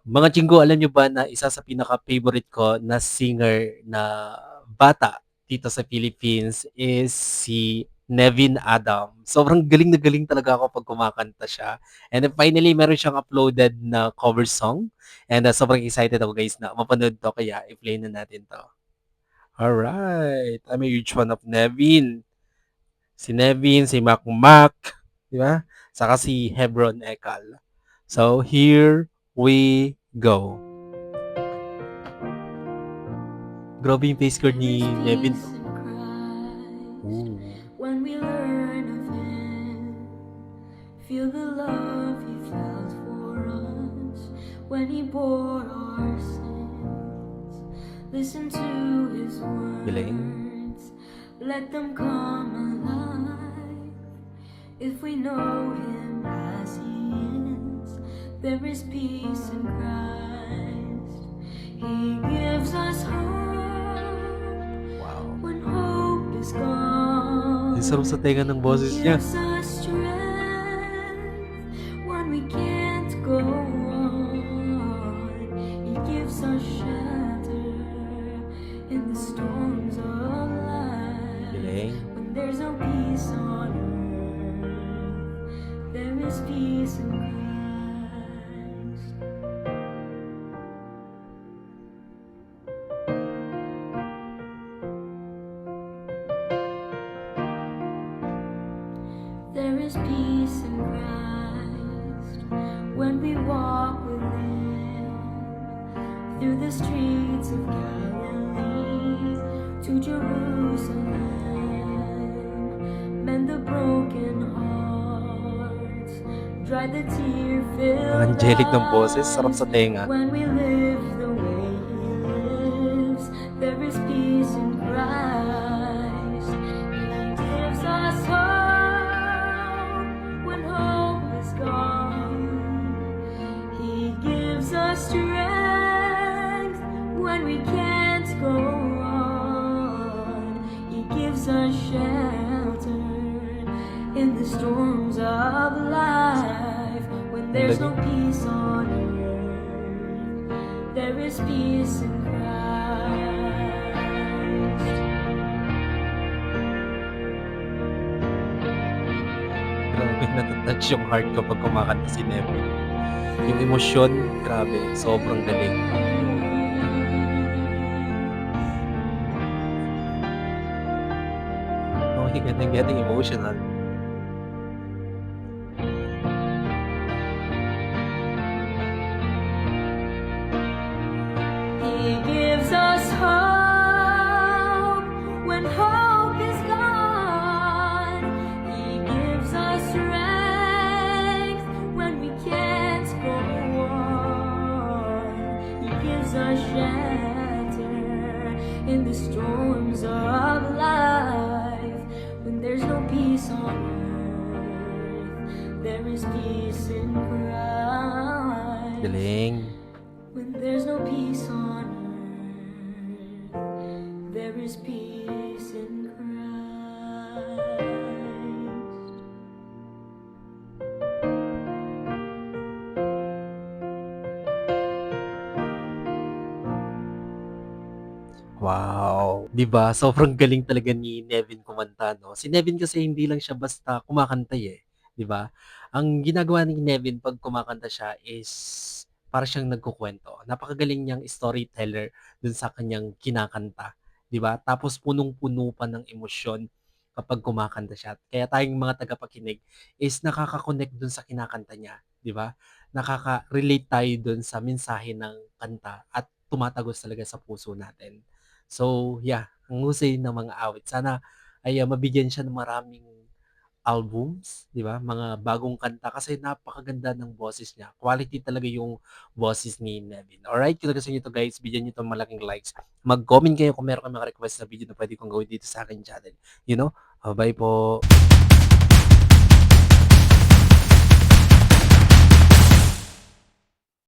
Mga Chinggo, alam niyo ba na isa sa pinaka-favorite ko na singer na bata dito sa Philippines is si Nevin Adam. Sobrang galing na galing talaga ako 'pag kumakanta siya. And then finally meron siyang uploaded na cover song and, sobrang excited ako guys na mapanood 'to kaya i-play na natin 'to. Alright, I'm a huge fan of Nevin. Si Nevin, si Mac Mac, 'di ba? Saka si Hebron Ekal. So here we go. Grabe yung face card There is ni Nevin 'no? peace in Christ Ooh. when we learn of Him. Feel the love He felt for us when He bore our sins. Listen to His Galing. words, let them come alive. If we know Him as He is, there is peace in Christ. He gives us hope Wow. when hope is Ang gone. sarap sa tenga ng He boses niya. gives us strength when we can't go on. He gives us shelter in the storms of life. Galing. When there's no peace on earth, there is peace in Christ. There is peace in Christ when we walk with Him through the streets of Galilee to Jerusalem. Mend the broken hearts, dry the tear-filled Angelic ng boses, sarap sa eyes. tenga. When we live the way He lives, there is peace in Christ. He gives us hope when hope is gone. He gives us strength when we can't go on. He gives us shelter in the storms of life. When there's no peace on earth, there is peace in Christ. Grabe, natatouch yung heart ko 'pag kumakanta si Nevin. Yung emosyon, grabe, sobrang galing. Oh my God, I'm getting emotional. He gives us hope when hope is gone. He gives us strength when we can't go on. He gives us shelter in the storms of life. When there's no peace on earth, there is peace in Christ. Galing. When there's no peace on earth, there is peace in Christ. Wow, 'di ba? Sobrang galing talaga ni Nevin kumanta 'no. Si Nevin kasi hindi lang siya basta kumakanta, eh, 'di ba? Ang ginagawa ni Nevin 'pag kumakanta siya is para siyang nagkukuwento. Napakagaling niyang storyteller dun sa kanyang kinakanta, 'di ba? Tapos punong-puno pa ng emosyon kapag kumakanta siya. Kaya tayong mga tagapakinig is nakaka-connect dun sa kinakanta niya, 'di ba? Nakaka-relate tayo dun sa mensahe ng kanta at tumatagos talaga sa puso natin. So, yeah, ang husay ng mga awit. Sana ay, mabigyan siya ng maraming albums, 'di ba, mga bagong kanta kasi napakaganda ng boses niya. Quality talaga yung boses ni Nevin. Alright, kung nagustuhan niyo 'to guys, bigyan niyo 'to malaking likes. Mag-comment kayo kung meron kayong mga request na video na puwede kong gawin dito sa aking channel. You know? Bye po.